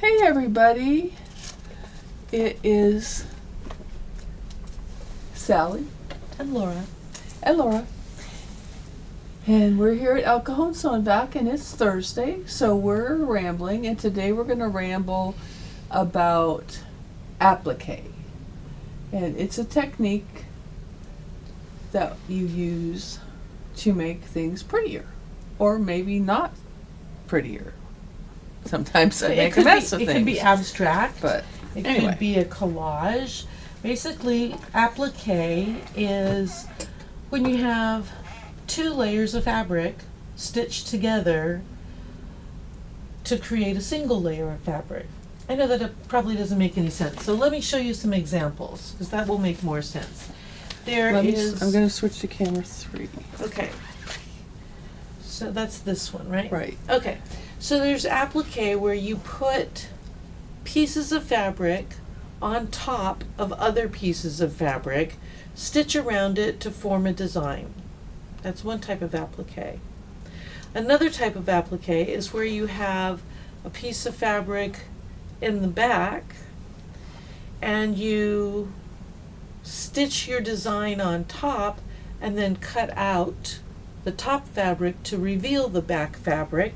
Hey everybody, it is Sally And Laura. and Laura, and we're here at El Cajon Sonback, and it's Thursday, so we're rambling, and today we're going to ramble about applique, and it's a technique that you use to make things prettier, or maybe not prettier. Sometimes I make a mess of things. It could be abstract. But it anyway. could be a collage. Basically, applique is when you have two layers of fabric stitched together to create a single layer of fabric. I know that it probably doesn't make any sense. So let me show you some examples, because that will make more sense. I'm going to switch to camera 3. Okay. So that's this one, right? Right. Okay. So there's applique where you put pieces of fabric on top of other pieces of fabric, stitch around it to form a design. That's one type of applique. Another type of applique is where you have a piece of fabric in the back and you stitch your design on top and then cut out the top fabric to reveal the back fabric.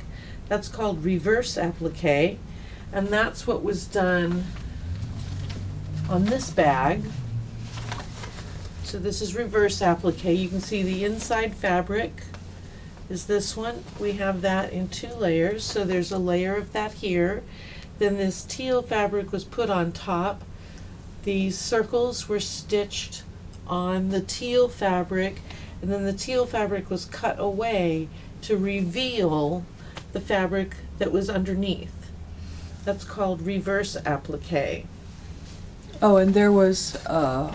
That's called reverse applique, and that's what was done on this bag. So this is reverse applique. You can see the inside fabric is this one. We have that in 2 layers, so there's a layer of that here. Then this teal fabric was put on top. These circles were stitched on the teal fabric, and then the teal fabric was cut away to reveal the fabric that was underneath. That's called reverse applique. Oh, and there was a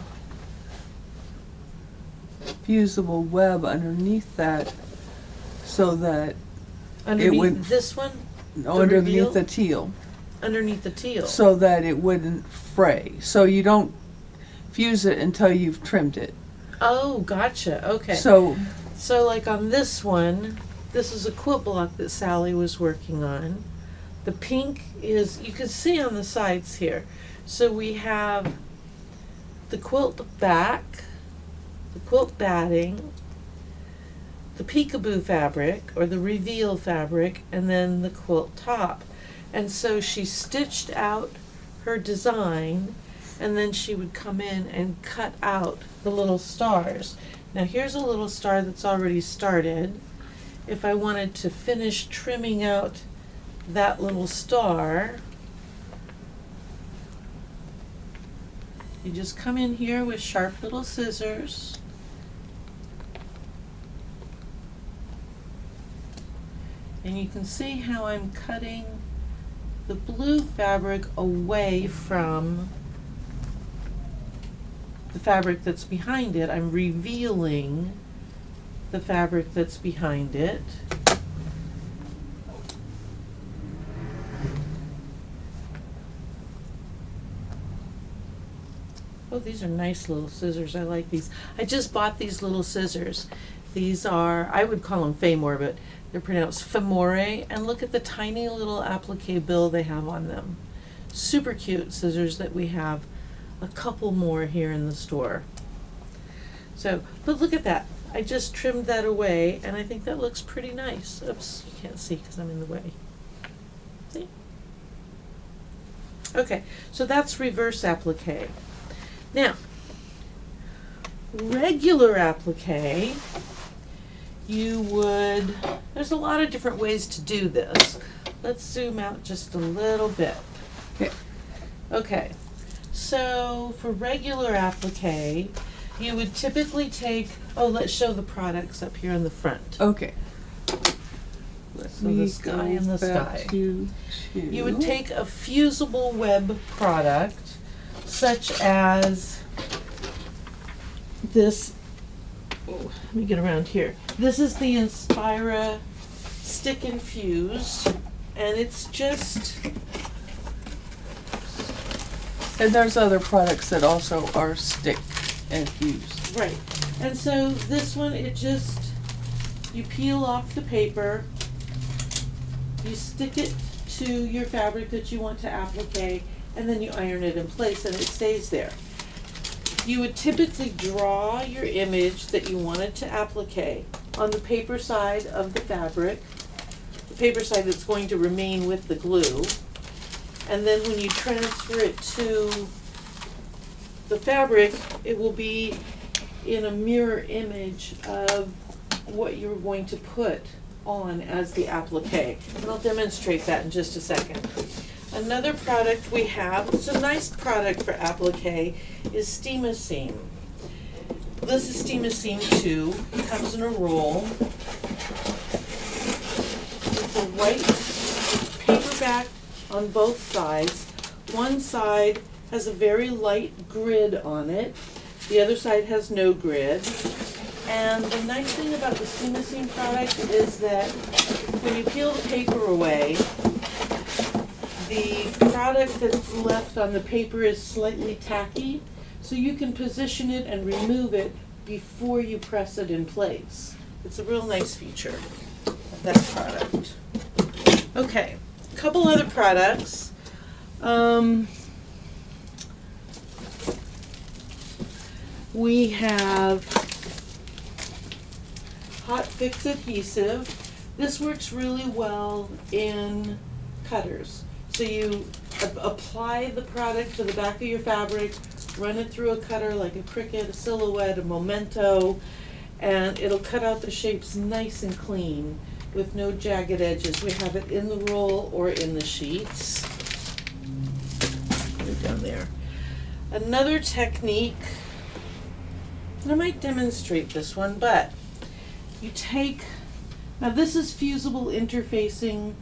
fusible web underneath that, so that Underneath would- this one? underneath reveal? the teal, Underneath the teal. so that it wouldn't fray. So you don't fuse it until you've trimmed it. Oh, gotcha. Okay. So like on this one, this is a quilt block that Sally was working on. The pink is, you can see on the sides here. So we have the quilt back, the quilt batting, the peekaboo fabric or the reveal fabric, and then the quilt top. And so she stitched out her design, and then she would come in and cut out the little stars. Now here's a little star that's already started. If I wanted to finish trimming out that little star, you just come in here with sharp little scissors and you can see how I'm cutting the blue fabric away from the fabric that's behind it. I'm revealing the fabric that's behind it. Oh, these are nice little scissors. I like these. I just bought these little scissors. These are, I would call them Famore, but they're pronounced Famore. And look at the tiny little applique bill they have on them. Super cute scissors that we have a couple more here in the store. So, but look at that. I just trimmed that away, and I think that looks pretty nice. Oops, you can't see because I'm in the way. See? Okay, so that's reverse applique. Now, regular applique, there's a lot of different ways to do this. Let's zoom out just a little bit. Okay. Okay, so for regular applique, you would typically take, let's show the products up here in the front. okay. So the sky and the sky. You would take a fusible web product, such as this. Let me get around here. This is the Inspira Stick and Fuse, and it's just. And there's other products that also are stick and fuse. Right. And so this one, you peel off the paper, you stick it to to your fabric that you want to applique, and then you iron it in place and it stays there. You would typically draw your image that you wanted to applique on the paper side of the fabric, the paper side that's going to remain with the glue, and then when you transfer it to the fabric, it will be in a mirror image of what you're going to put on as the applique. And I'll demonstrate that in just a second. Another product we have, it's a nice product for applique, is Steam-A-Seam. This is Steam-A-Seam 2. It comes in a roll. It's a white paperback on both sides. One side has a very light grid on it. The other side has no grid. And the nice thing about the Steam-A-Seam product is that when you peel the paper away, the product that's left on the paper is slightly tacky, so you can position it and remove it before you press it in place. It's a real nice feature of that product. Okay, a couple other products. We have Hot Fix adhesive. This works really well in cutters. So you apply the product to the back of your fabric, run it through a cutter like a Cricut, a Silhouette, a Memento, and it'll cut out the shapes nice and clean with no jagged edges. We have it in the roll or in the sheets. Put it down there. Another technique, and I might demonstrate this one, but you take, now this is fusible interfacing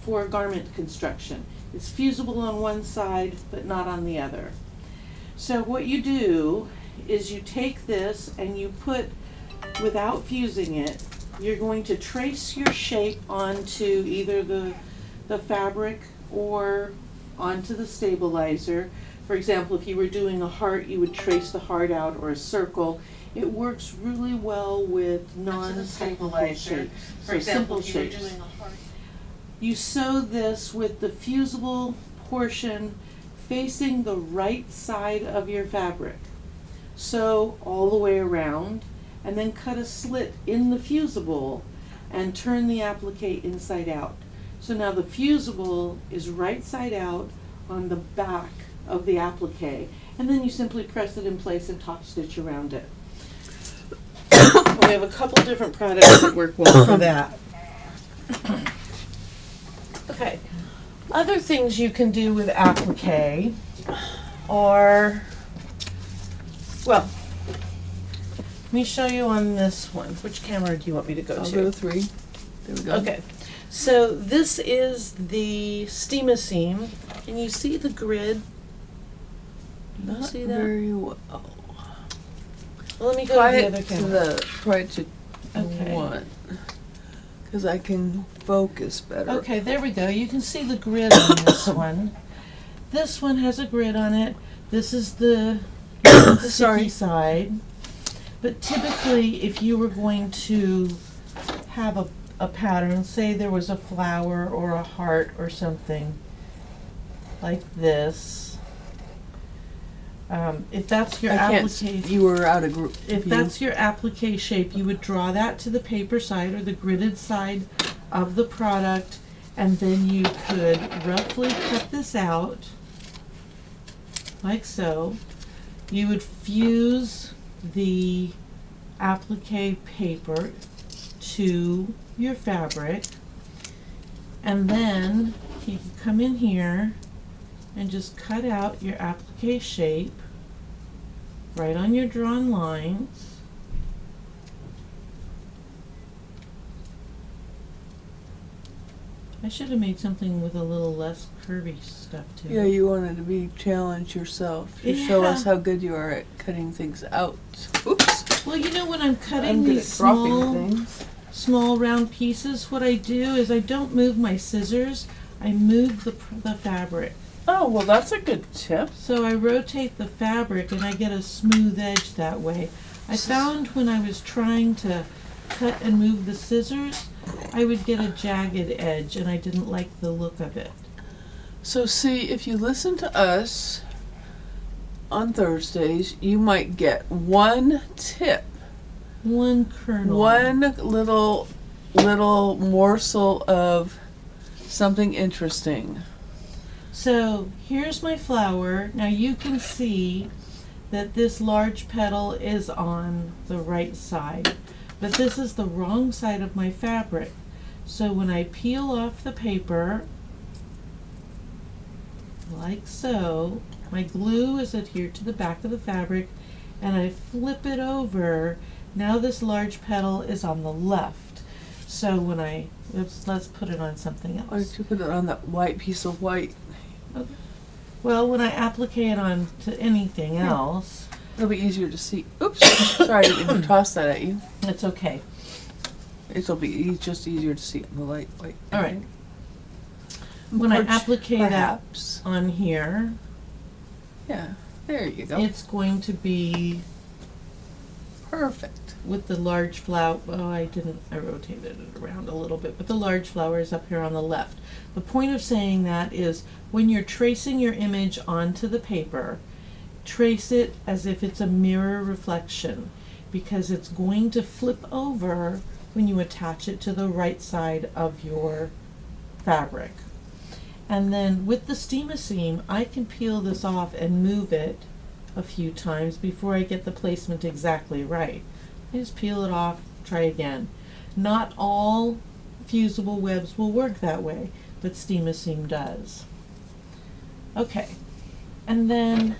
for garment construction. It's fusible on one side, but not on the other. So what you do is you take this and you put, without fusing it, you're going to trace your shape onto either the fabric or onto the stabilizer. For example, if you were doing a heart, you would trace the heart out, or a circle. It works really well with non-technical shapes. For example, simple if you were shapes. doing a heart. You sew this with the fusible portion facing the right side of your fabric. Sew all the way around, and then cut a slit in the fusible and turn the applique inside out. So now the fusible is right side out on the back of the applique, and then you simply press it in place and top stitch around it. We have a couple different products that work well for that. Okay, other things you can do with applique are, well, let me show you on this one. Which camera do you want me to go I'll to? go to 3. There we go. Okay, so this is the Steam-A-Seam. Can you see the grid? Do you Not see that? very well. Well, let me go Try to the it other to camera. the, try to Okay. 1. Because I can focus better. Okay, there we go. You can see the grid on this one. This one has a grid on it. This is the sticky Sorry. side. But typically, if you were going to have a pattern, say there was a flower or a heart or something like this, if that's your I can't, applique, you were out of group. if that's your applique shape, you would draw that to the paper side or the gridded side of the product, and then you could roughly cut this out like so. You would fuse the applique paper to your fabric, and then you can come in here and just cut out your applique shape right on your drawn lines. I should have made something with a little less curvy stuff to Yeah, it. you wanted to be challenged yourself to show us Yeah. how good you are at cutting things out. Oops. Well, you know, when I'm cutting I'm good these at dropping small, things. small round pieces, what I do is I don't move my scissors, I move the fabric. Oh, well, that's a good tip. So I rotate the fabric and I get a smooth edge that way. I found when I was trying to cut and move the scissors, I would get a jagged edge and I didn't like the look of it. So see, if you listen to us on Thursdays, you might get one tip, One kernel. one little morsel of something interesting. So here's my flower. Now you can see that this large petal is on the right side, but this is the wrong side of my fabric. So when I peel off the paper, like so, my glue is adhered to the back of the fabric, and I flip it over. Now this large petal is on the left. So when let's put it on something Why else. don't you put it on that white piece of white? Okay. Well, when I applique it on to anything else, It'll be easier to see. Oops, sorry, I didn't toss that at you. it's okay. It'll be just easier to see in the light. All right. When I applique that perhaps. on here, Yeah, there you go. it's going to be Perfect. with the large flower. Oh, I rotated it around a little bit, but the large flower is up here on the left. The point of saying that is when you're tracing your image onto the paper, trace it as if it's a mirror reflection, because it's going to flip over when you attach it to the right side of your fabric. And then with the steam-a-seam, I can peel this off and move it a few times before I get the placement exactly right. I just peel it off, try again. Not all fusible webs will work that way, but steam-a-seam does. Okay, and then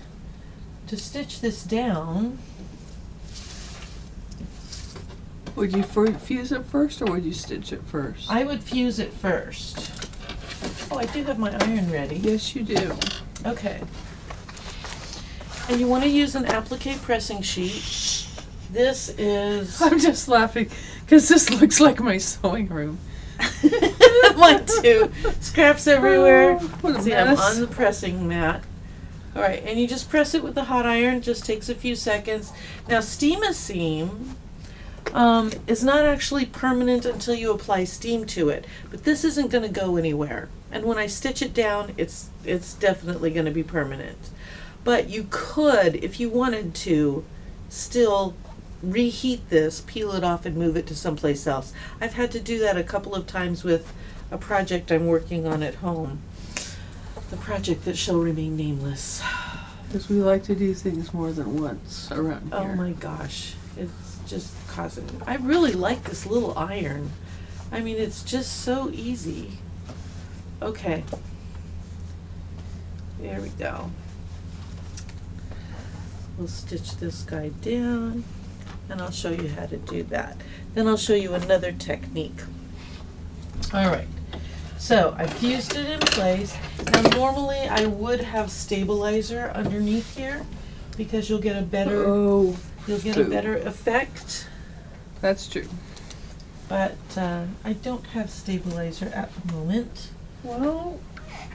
to stitch this down, Would you fuse it first, or would you stitch it first? I would fuse it first. Oh, I do have my iron ready. Yes, you do. Okay. And you want to use an applique pressing sheet. This is I'm just laughing because this looks like my sewing room. mine too. Scraps everywhere. Oh, what a See, I'm mess. on the pressing mat. All right, and you just press it with the hot iron. Just takes a few seconds. Now, steam-a-seam is not actually permanent until you apply steam to it, but this isn't going to go anywhere. And when I stitch it down, it's definitely going to be permanent. But you could, if you wanted to, still reheat this, peel it off, and move it to someplace else. I've had to do that a couple of times with a project I'm working on at home. The project that shall remain nameless. Because we like to do things more than once around Oh here. my gosh, it's just causing. I really like this little iron. I mean, it's just so easy. Okay. There we go. We'll stitch this guy down, and I'll show you how to do that. Then I'll show you another technique. All right. So I fused it in place. Now normally I would have stabilizer underneath here because you'll get a better Oh, effect. that's true. But I don't have stabilizer at the moment. Well,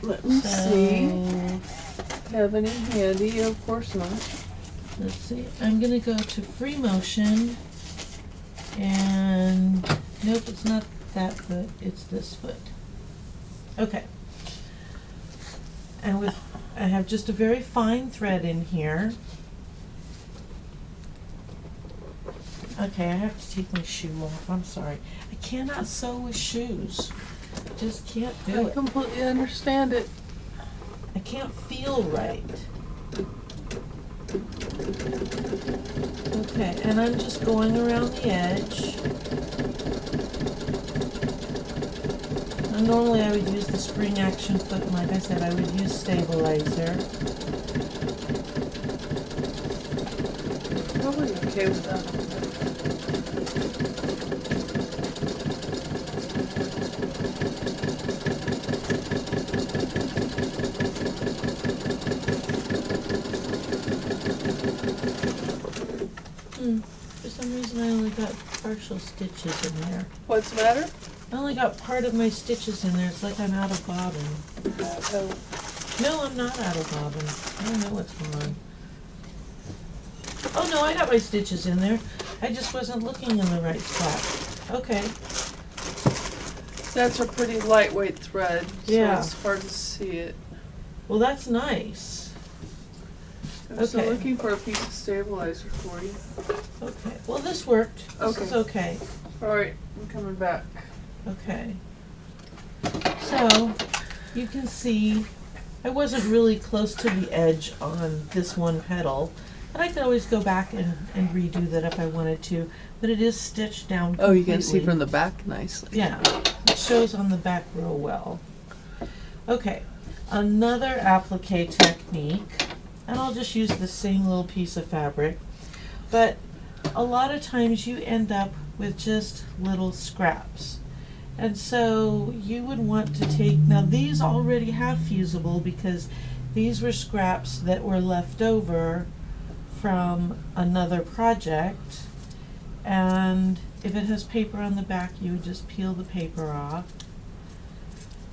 let me see. So Have any handy? Of course not. let's see. I'm gonna go to free motion, and nope, it's not that foot. It's this foot. Okay. And I have just a very fine thread in here. Okay, I have to take my shoe off. I'm sorry. I cannot sew with shoes. Just can't do I it. completely understand it. I can't feel right. Okay, and I'm just going around the edge. And normally I would use the spring action foot, and like I said, I would use stabilizer. Probably okay with that. For some reason I only got partial stitches in there. What's the matter? I only got part of my stitches in there. It's like I'm out of bobbin. No, I'm not out of bobbin. I don't know what's going on. Oh no, I got my stitches in there. I just wasn't looking in the right spot. Okay. That's a pretty lightweight thread, so Yeah. it's hard to see it. Well, that's nice. I'm still Okay. looking for a piece of stabilizer for you. Okay, well, this worked. This is okay. Alright, I'm coming back. Okay. So, you can see, I wasn't really close to the edge on this one petal, and I could always go back and redo that if I wanted to, but it is stitched down completely. Oh, you can see from the back nicely. Yeah, it shows on the back real well. Okay, another applique technique, and I'll just use the same little piece of fabric, but a lot of times you end up with just little scraps. And so you would want to take, now these already have fusible because these were scraps that were left over from another project. And if it has paper on the back, you would just peel the paper off.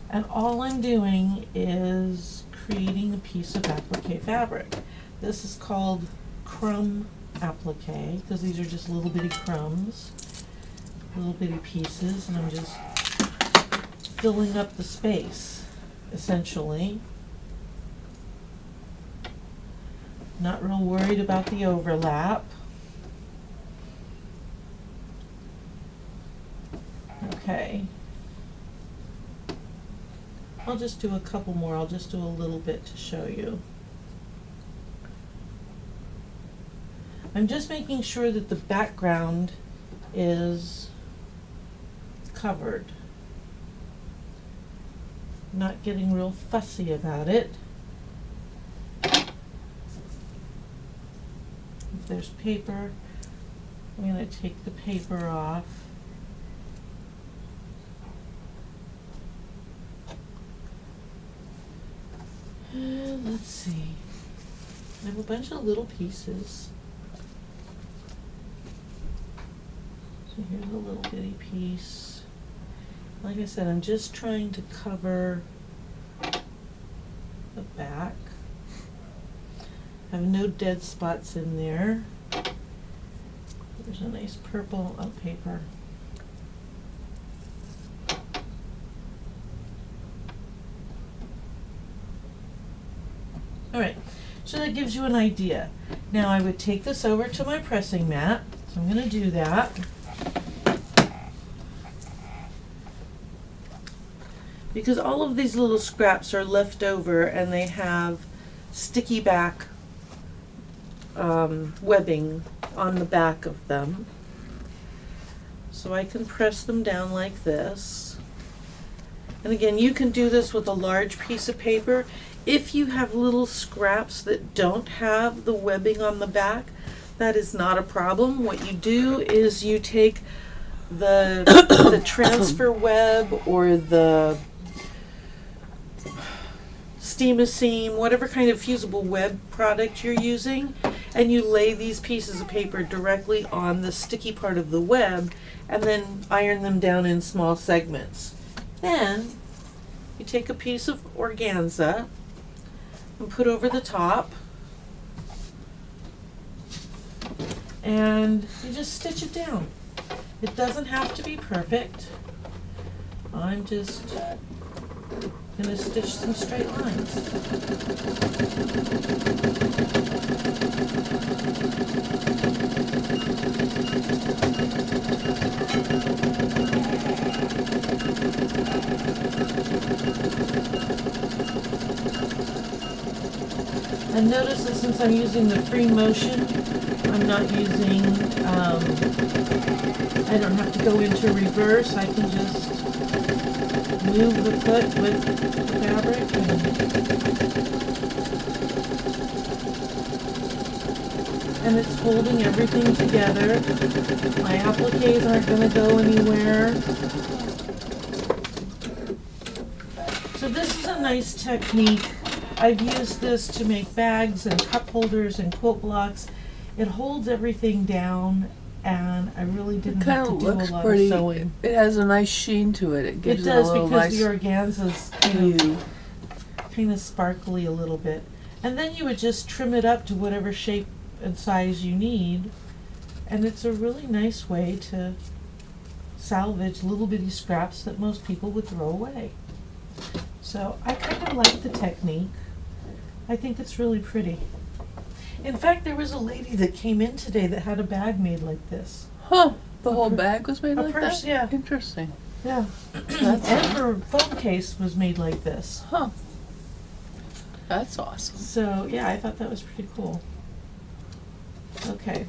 And all I'm doing is creating a piece of applique fabric. This is called crumb applique because these are just little bitty crumbs, little bitty pieces, and I'm just filling up the space, essentially. Not real worried about the overlap. Okay. I'll just do a couple more. I'll just do a little bit to show you. I'm just making sure that the background is covered. Not getting real fussy about it. If there's paper, I'm going to take the paper off. Let's see. I have a bunch of little pieces. So here's a little bitty piece. Like I said, I'm just trying to cover the back. I have no dead spots in there. There's a nice purple paper. Alright, so that gives you an idea. Now I would take this over to my pressing mat, so I'm going to do that. Because all of these little scraps are left over and they have sticky back webbing on the back of them. So I can press them down like this. And again, you can do this with a large piece of paper. If you have little scraps that don't have the webbing on the back, that is not a problem. What you do is you take the transfer web or the steam-a-seam, whatever kind of fusible web product you're using, and you lay these pieces of paper directly on the sticky part of the web and then iron them down in small segments. Then you take a piece of organza and put over the top, and you just stitch it down. It doesn't have to be perfect. I'm just going to stitch some straight lines. And notice that since I'm using the free motion, I'm not using, I don't have to go into reverse. I can just move the foot with the fabric and it's holding everything together. My appliques aren't going to go anywhere. So this is a nice technique. I've used this to make bags and cup holders and quilt blocks. It holds everything down, and I really didn't have to do a lot of sewing. It has a nice sheen to it. It gives It does, a little because nice the organza's kind of sparkly a little bit. And then you would just trim it up to whatever shape and size you need. And it's a really nice way to salvage little bitty scraps that most people would throw away. So I kind of like the technique. I think it's really pretty. In fact, there was a lady that came in today that had a bag made like this. Huh. The A whole pur- bag was made a like purse, that? yeah. Interesting. Yeah. That's And her phone case was made like this. Huh. That's awesome. So, yeah, I thought that was pretty cool. Okay.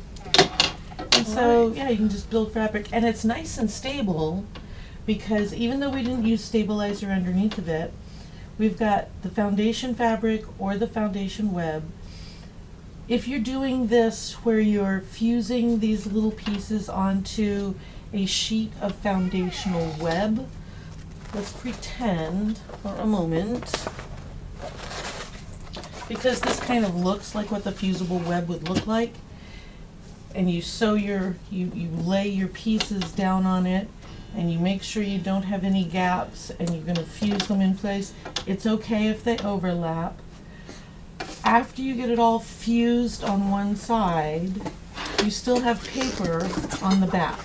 And so, Alright. yeah, you can just build fabric. And it's nice and stable because even though we didn't use stabilizer underneath of it, we've got the foundation fabric or the foundation web. If you're doing this where you're fusing these little pieces onto a sheet of foundational web, let's pretend for a moment, because this kind of looks like what the fusible web would look like, and you sew you lay your pieces down on it, and you make sure you don't have any gaps, and you're going to fuse them in place. It's okay if they overlap. After you get it all fused on one side, you still have paper on the back.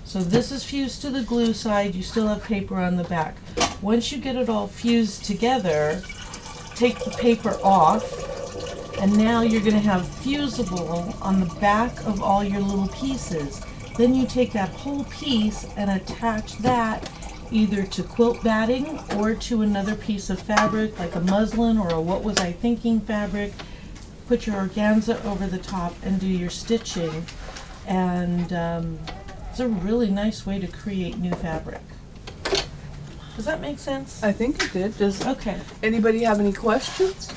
So this is fused to the glue side, you still have paper on the back. Once you get it all fused together, take the paper off, and now you're going to have fusible on the back of all your little pieces. Then you take that whole piece and attach that either to quilt batting or to another piece of fabric like a muslin or a what was I thinking fabric. Put your organza over the top and do your stitching, and it's a really nice way to create new fabric. Does that make sense? I think it did. Does Okay. anybody have any questions?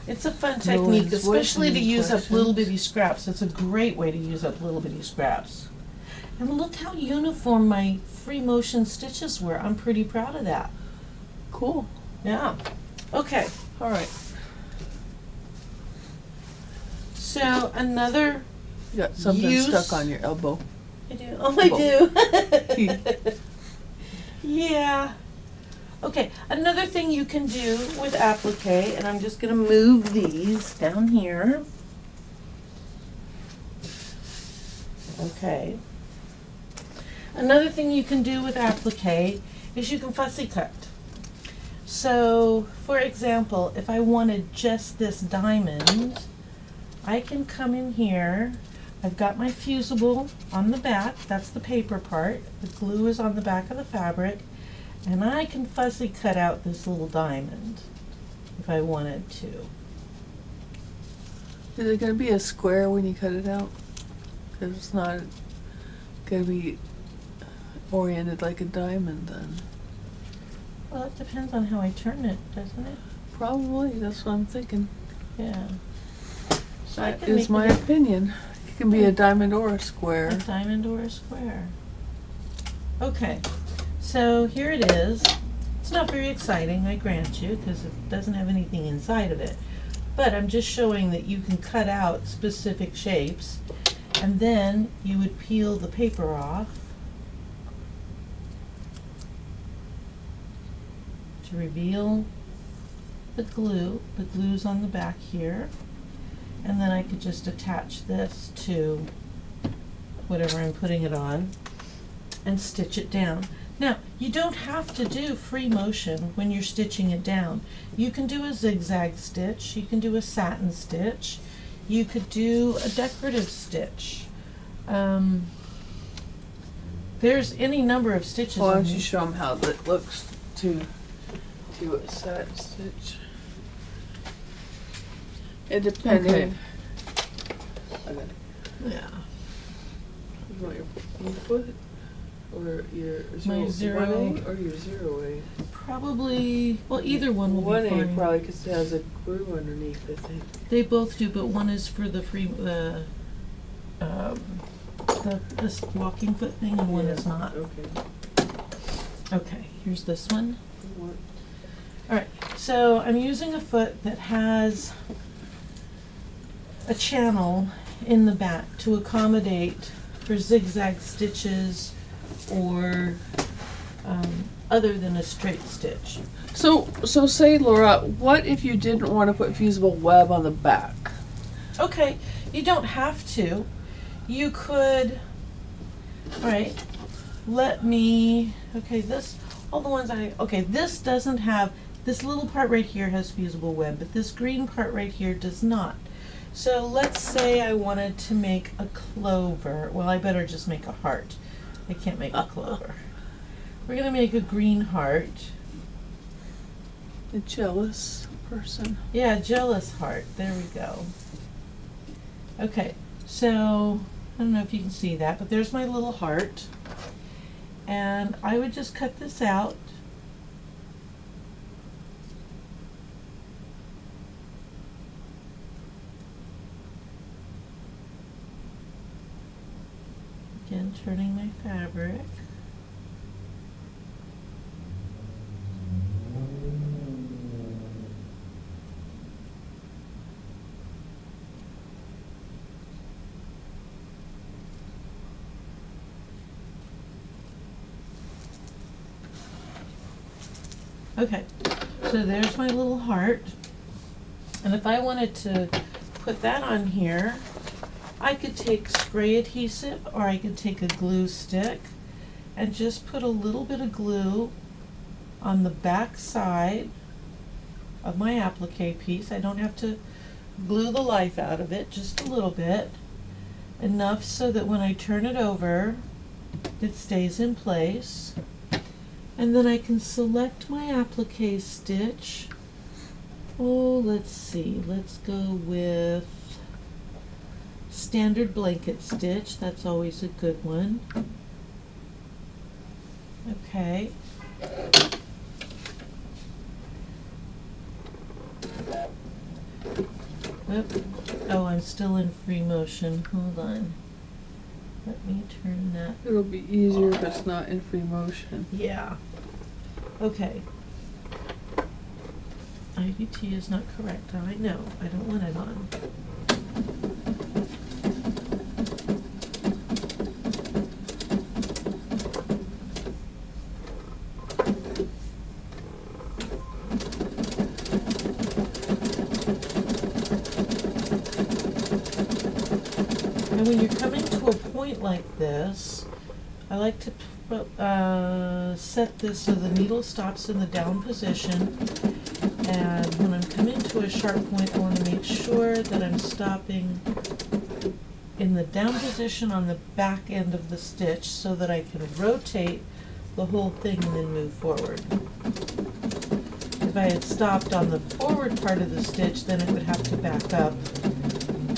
It's a fun No technique, one's especially to voicing use up little questions. bitty scraps. It's a great way to use up little bitty scraps. And look how uniform my free motion stitches were. I'm pretty proud of that. Cool. Yeah. Okay. All right. So another, You got something Use- stuck on your elbow. I do. Oh, I do. Yeah. Okay. Another thing you can do with applique, and I'm just going to move these down here. Okay. Another thing you can do with applique is you can fussy cut. So, for example, if I wanted just this diamond, I can come in here. I've got my fusible on the back, that's the paper part. The glue is on the back of the fabric, and I can fussy cut out this little diamond if I wanted to. Is it going to be a square when you cut it out? Because it's not going to be oriented like a diamond then. Well, it depends on how I turn it, doesn't it? Probably. That's what I'm thinking. Yeah. So I That can is make my it opinion. It can be a diamond or a square. a diamond or a square. Okay, so here it is. It's not very exciting, I grant you, because it doesn't have anything inside of it. But I'm just showing that you can cut out specific shapes, and then you would peel the paper off to reveal the glue. The glue's on the back here. And then I could just attach this to whatever I'm putting it on and stitch it down. Now, you don't have to do free motion when you're stitching it down. You can do a zigzag stitch, you can do a satin stitch, you could do a decorative stitch. There's any number of stitches. Why in don't you these. show them how that looks to a satin stitch? It depending. Okay. Okay. Yeah. You want your foot or your My zero, zero. 1A or your 0A? Probably, well, either one will be 1A fine. probably because it has a glue underneath, I think. They both do, but one is for the free, this walking foot thing, and one is not. Okay. Okay, here's this one. What- Alright, so I'm using a foot that has a channel in the back to accommodate for zigzag stitches or other than a straight stitch. So say, Laura, what if you didn't want to put fusible web on the back? Okay, you don't have to. You could, alright, let me, okay, this, all the ones okay, this doesn't have this little part right here has fusible web, but this green part right here does not. So let's say I wanted to make a clover. Well, I better just make a heart. I can't make a clover. We're gonna make a green heart. A jealous person. Yeah, jealous heart. There we go. Okay, so I don't know if you can see that, but there's my little heart. And I would just cut this out. Again, turning my fabric. Okay, so there's my little heart. And if I wanted to put that on here, I could take spray adhesive or I could take a glue stick and just put a little bit of glue on the back side of my applique piece. I don't have to glue the life out of it, just a little bit. Enough so that when I turn it over, it stays in place. And then I can select my applique stitch. Oh, let's see, let's go with standard blanket stitch. That's always a good one. Okay. Oop. Oh, I'm still in free motion. Hold on. Let me turn that. It'll be easier if it's not in free motion. Yeah. Okay. IVT is not correct. I know. I don't want it on. And when you're coming to a point like this, I like to set this so the needle stops in the down position. And when I'm coming to a sharp point, I want to make sure that I'm stopping in the down position on the back end of the stitch so that I can rotate the whole thing and then move forward. If I had stopped on the forward part of the stitch, then it would have to back up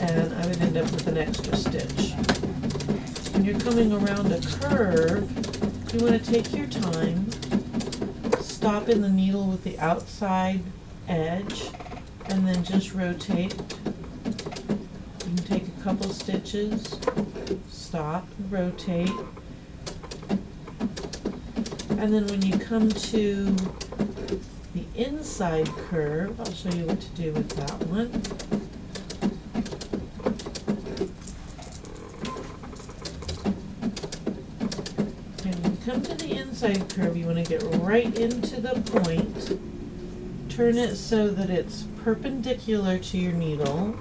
and I would end up with an extra stitch. When you're coming around a curve, you want to take your time, stop in the needle with the outside edge, and then just rotate. You can take a couple stitches, stop, rotate. And then when you come to the inside curve, I'll show you what to do with that one. Come to the inside curve, you want to get right into the point, turn it so that it's perpendicular to your needle,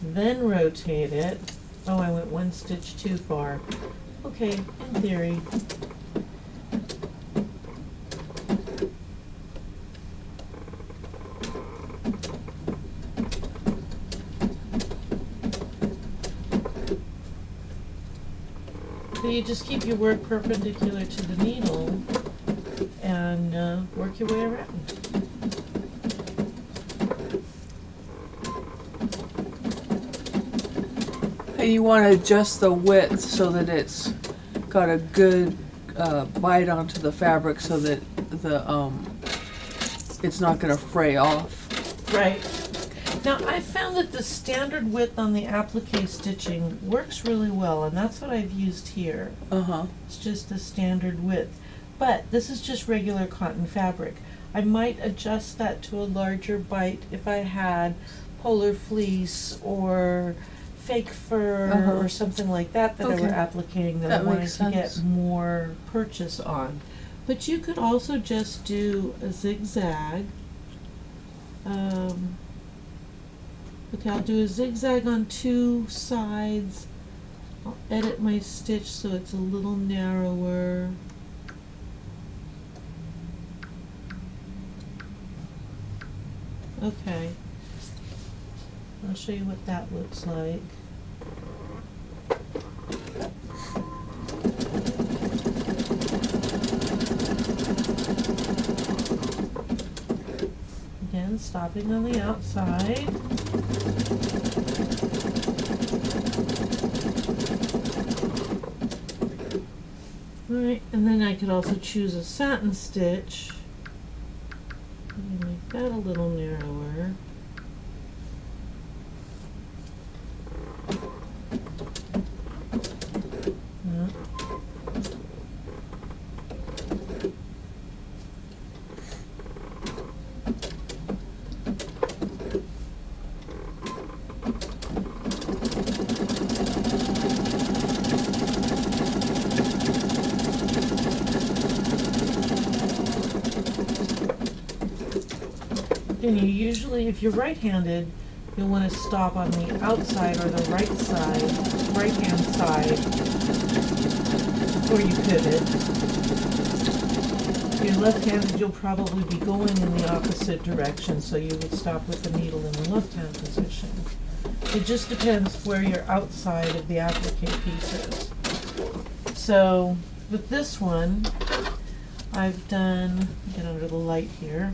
then rotate it. Oh, I went one stitch too far. Okay, in theory. So you just keep your work perpendicular to the needle and work your way around. And you want to adjust the width so that it's got a good bite onto the fabric so that the it's not going to fray off. Right. Now I found that the standard width on the applique stitching works really well, and that's what I've used here. Uh-huh. It's just the standard width. But this is just regular cotton fabric. I might adjust that to a larger bite if I had polar fleece or fake fur or something like that I were appliquing that I wanted to get more purchase on. But you could also just do a zigzag. Okay, I'll do a zigzag on two sides. I'll edit my stitch so it's a little narrower. Okay. I'll show you what that looks like. Again, stopping on the outside. Alright, and then I could also choose a satin stitch. Let me make that a little narrower. And you usually, if you're right-handed, you'll want to stop on the outside or the right side, right-hand side, before you pivot. If you're left-handed, you'll probably be going in the opposite direction, so you would stop with the needle in the left-hand position. It just depends where your outside of the applique piece is. So, with this one, I've done, get under the light here,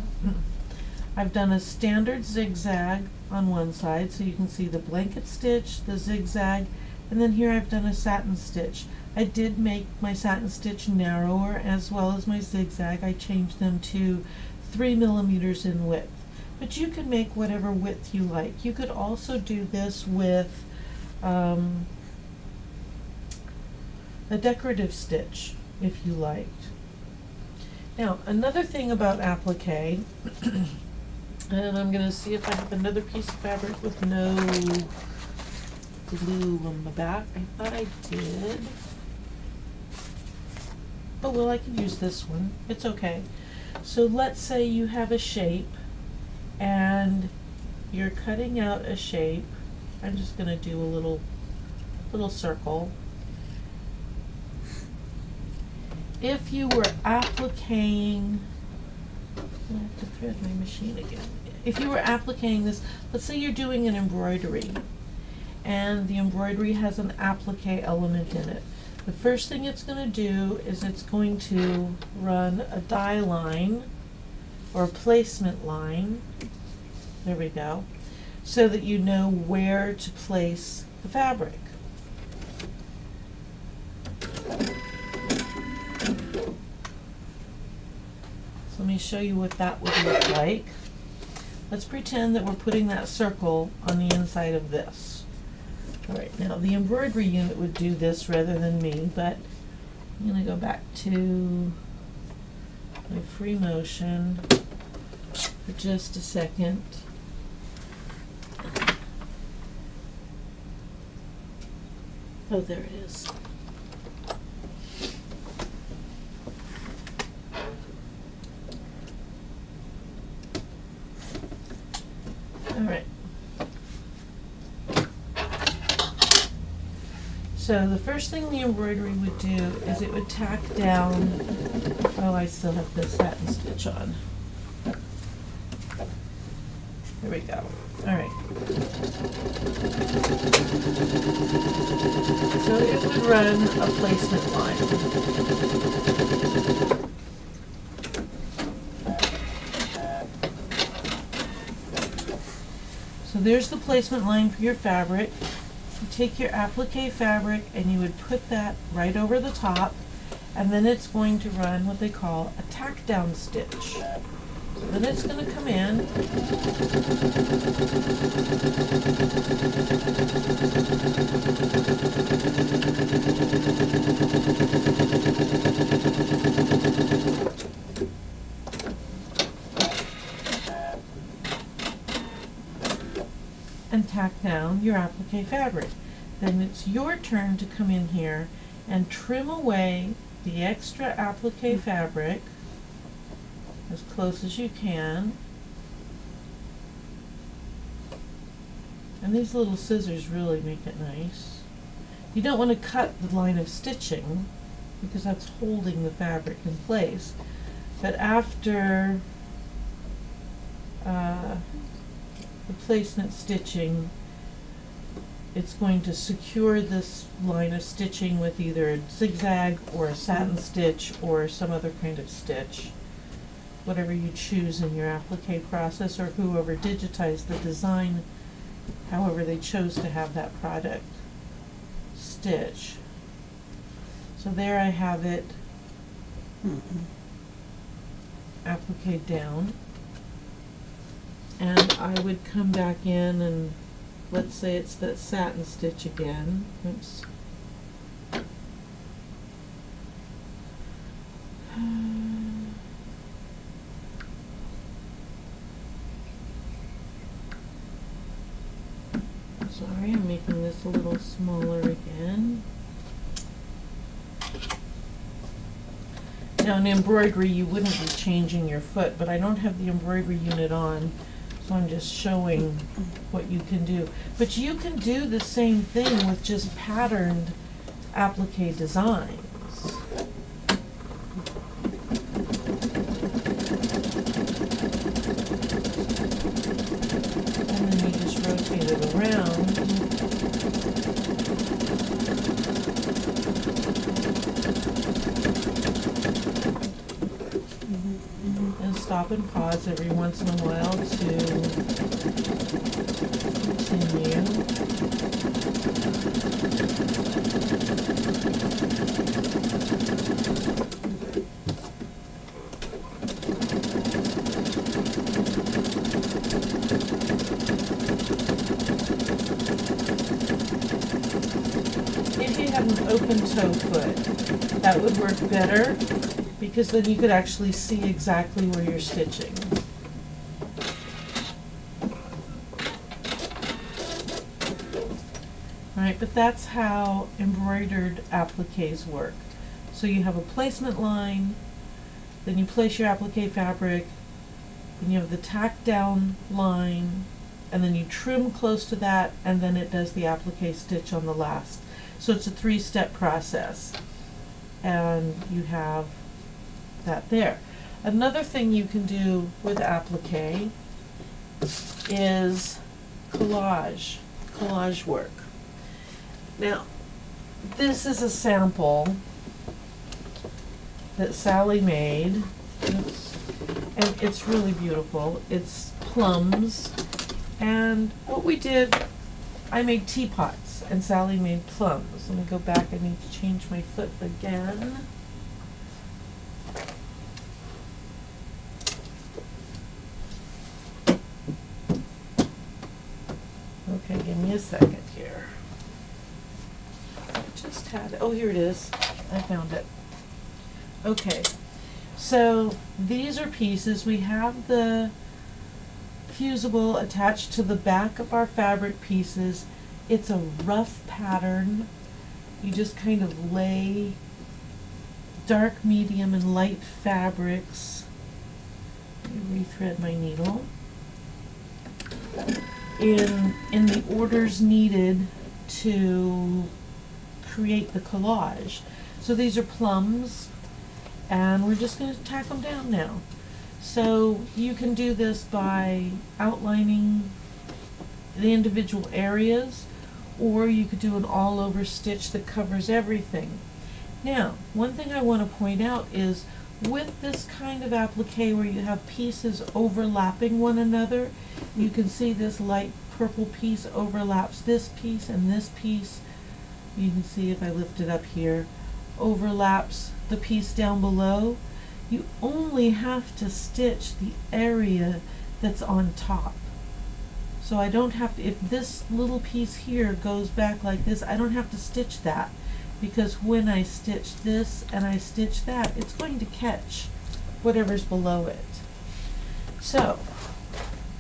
I've done a standard zigzag on one side, so you can see the blanket stitch, the zigzag, and then here I've done a satin stitch. I did make my satin stitch narrower as well as my zigzag. I changed them to 3 millimeters in width. But you can make whatever width you like. You could also do this with a decorative stitch if you liked. Now, another thing about applique, and I'm going to see if I have another piece of fabric with no glue on the back. I thought I did. Oh, well, I can use this one. It's okay. So let's say you have a shape and you're cutting out a shape. I'm just going to do a little circle. If you were appliquing, I have to thread my machine again. If you were appliquing this, let's say you're doing an embroidery and the embroidery has an applique element in it. The first thing it's going to do is it's going to run a die line or a placement line, there we go, so that you know where to place the fabric. So let me show you what that would look like. Let's pretend that we're putting that circle on the inside of this. Alright, now the embroidery unit would do this rather than me, but I'm going to go back to my free motion for just a second. Oh, there it is. Alright. So the first thing the embroidery would do is it would tack down, oh, I still have the satin stitch on. There we go. Alright. So it would run a placement line. So there's the placement line for your fabric. You take your applique fabric and you would put that right over the top, and then it's going to run what they call a tack down stitch. So then it's going to come in and tack down your applique fabric. Then it's your turn to come in here and trim away the extra applique fabric as close as you can. And these little scissors really make it nice. You don't want to cut the line of stitching because that's holding the fabric in place. But after placement stitching, it's going to secure this line of stitching with either a zigzag or a satin stitch or some other kind of stitch, whatever you choose in your applique process, or whoever digitized the design, however they chose to have that product stitch. So there I have it applique down, and I would come back in and let's say it's that satin stitch again. Oops. Sorry, I'm making this a little smaller again. Now in embroidery you wouldn't be changing your foot, but I don't have the embroidery unit on, so I'm just showing what you can do. But you can do the same thing with just patterned applique designs. And then you just rotate it around. And stop and pause every once in a while to continue. If you have an open toe foot, that would work better, because then you could actually see exactly where you're stitching. Alright, but that's how embroidered appliques work. So you have a placement line, then you place your applique fabric, then you have the tack down line, and then you trim close to that, and then it does the applique stitch on the last. So it's a 3-step process, and you have that there. Another thing you can do with applique is collage work. Now, this is a sample that Sally made. Oops. And it's really beautiful. It's plums, and what we did, I made teapots and Sally made plums. Let me go back, I need to change my foot again. Okay, give me a second here. I just had it. Oh, here it is. I found it. Okay, so these are pieces. We have the fusible attached to the back of our fabric pieces. It's a rough pattern. You just kind of lay dark, medium, and light fabrics. Let me rethread my needle. In the orders needed to create the collage. So these are plums, and we're just going to tack them down now. So you can do this by outlining the individual areas, or you could do an all-over stitch that covers everything. Now, one thing I want to point out is with this kind of applique where you have pieces overlapping one another, you can see this light purple piece overlaps this piece, and this piece, you can see if I lift it up here, overlaps the piece down below. You only have to stitch the area that's on top. So I don't have to, if this little piece here goes back like this, I don't have to stitch that, because when I stitch this and I stitch that, it's going to catch whatever's below it. So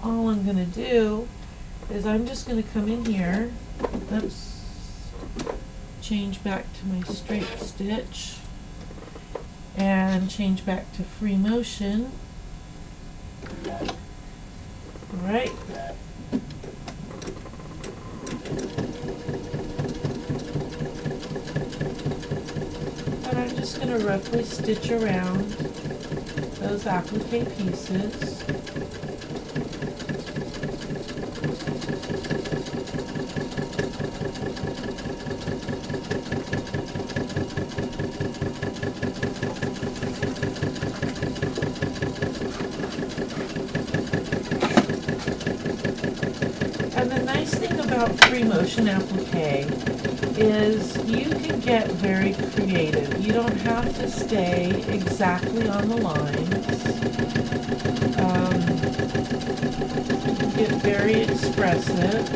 all I'm going to do is I'm just going to come in here, oops, change back to my straight stitch, and change back to free motion. Alright. And I'm just going to roughly stitch around those applique pieces. about free motion applique is you can get very creative. You don't have to stay exactly on the lines. You can get very expressive.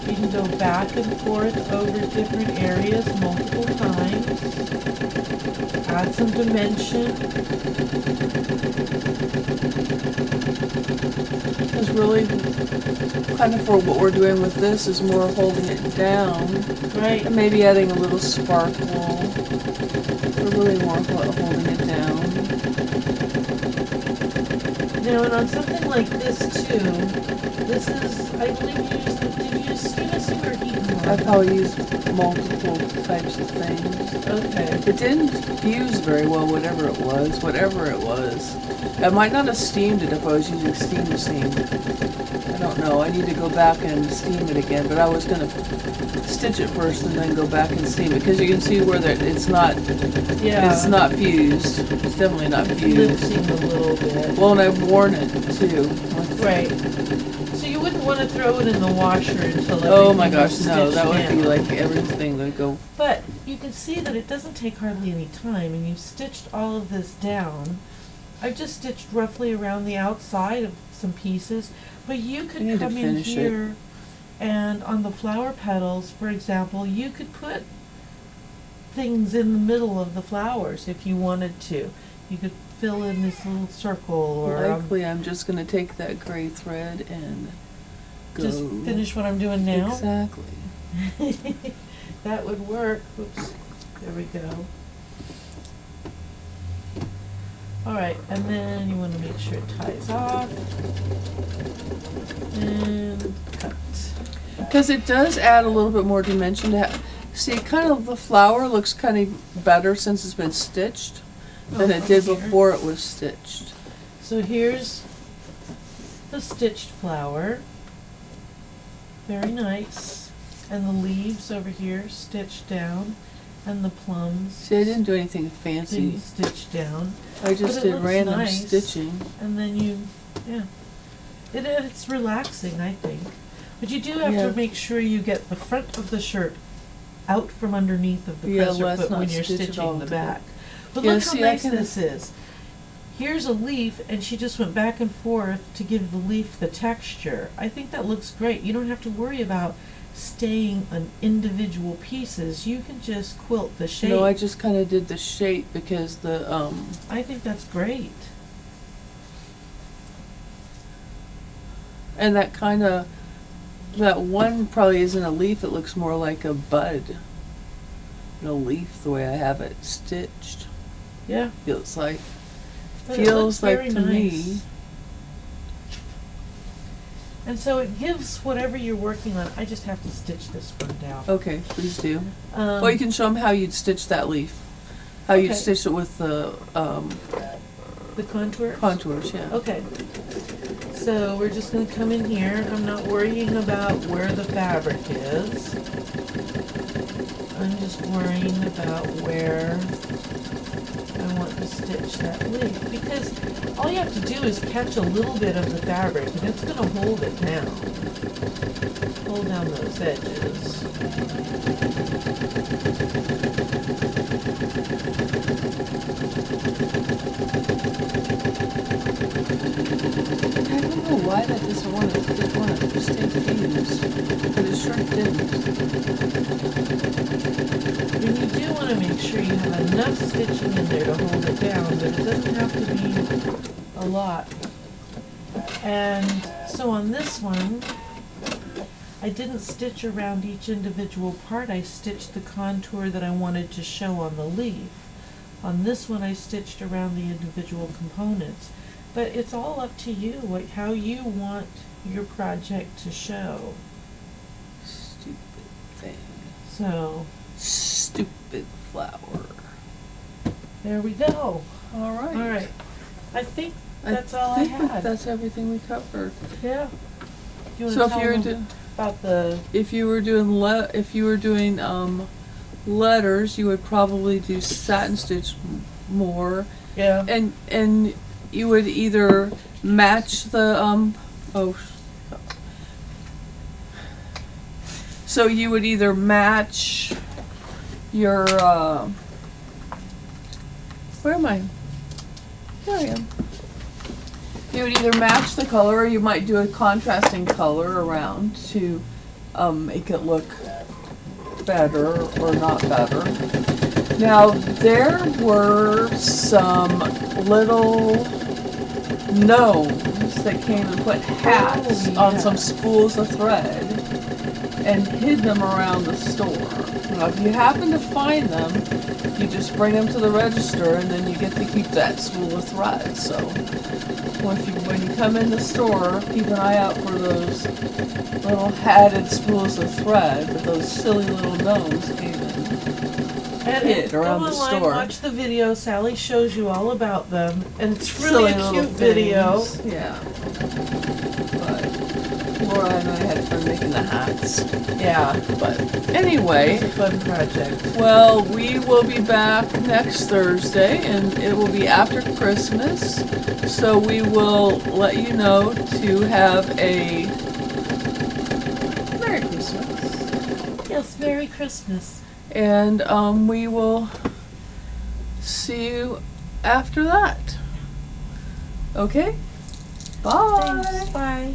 You can go back and forth over different areas multiple times. Add some dimension. It's really kind of for what we're doing with this is more holding it down. Right. And maybe adding a little sparkle. We're really more holding it down. Now, and on something like this too, this is, I believe you used, did you use steam or heat and I water? probably use multiple types of things. Okay. It didn't fuse very well, whatever it was. I might not have steamed it if I was using steam. I don't know. I need to go back and steam it again, but I was gonna stitch it first and then go back and steam it because you can see where it's not fused. It's definitely not fused. Lifting a little bit. Well, and I've worn it too. Right. So you wouldn't want to throw it in the washer until everything Oh my was gosh, no, that would stitched be down. like everything would go. But you can see that it doesn't take hardly any time, and you've stitched all of this down. I've just stitched roughly around the outside of some pieces, but you I could need to come in finish it. here and on the flower petals, for example, you could put things in the middle of the flowers if you wanted to. You could fill in this little circle or Likely, I'm just gonna take that gray thread and go. just finish what I'm doing now. Exactly. That would work. Oops. There we go. Alright, and then you want to make sure it ties off. And cut. Because it does add a little bit more dimension to see, kind of the flower looks kind of better since it's been stitched than it did Here. before it was stitched. So here's the stitched flower. Very nice. And the leaves over here stitched down. And the plums. See, I didn't do anything fancy. Didn't stitch down. I just But it did looks random nice. stitching. And then you, yeah. It's relaxing, I think. But you do have Yeah. to make sure you get the front of the shirt out from underneath of the Yeah, presser let's foot when not you're stitch it all stitching the together. back. But Yeah, look how see, I nice can- this is. Here's a leaf, and she just went back and forth to give the leaf the texture. I think that looks great. You don't have to worry about staying on individual pieces. You can just quilt the shape. No, I just kind of did the shape because I think that's great. and that one probably isn't a leaf, it looks more like a bud. No leaf, the way I have it stitched. Yeah. Feels like, But it looks like very to me. nice. And so it gives whatever you're working on. I just have to stitch this one down. Okay, please do. Um, Well, you can show them how you'd stitch that leaf. How you'd Okay. stitch it with the the contour. contours, yeah. Okay. So we're just going to come in here. I'm not worrying about where the fabric is. I'm just worrying about where I want to stitch that leaf. Because all you have to do is catch a little bit of the fabric and it's going to hold it down. Hold down those edges. I don't know why that didn't want to stay fused, but it sure didn't. And you do want to make sure you have enough stitching in there to hold it down, but it doesn't have to be a lot. And so on this one, I didn't stitch around each individual part. I stitched the contour that I wanted to show on the leaf. On this one, I stitched around the individual components. But it's all up to you, how you want your project to show. Stupid thing. So, Stupid flower. there we go. All right. All right. I think that's all I think had. That's everything we covered. Yeah. You wanna So if tell you're them about the, if you were doing letters, you would probably do satin stitch more, yeah, and you would either match the So you would either match your, where am I? There I am. You would either match the color or you might do a contrasting color around to make it look better or not better. Now, there were some little gnomes that came and put hats on some spools of thread and hid them around the store. Now, if you happen to find them, you just bring them to the register and then you get to keep that spool of thread. So when you come in the store, keep an eye out for those little hatted spools of thread that those silly little gnomes came in. And Hid around go the online, store. watch the video. Sally shows you all about them, and it's Silly really a little cute video. things. Yeah. But Laura and I had fun making the hats. Yeah, But anyway, it's a fun project. well, we will be back next Thursday, and it will be after Christmas. So we will let you know to have a Merry Christmas. Yes, Merry Christmas. And we will see you after that. Okay? Bye. Thanks. Bye.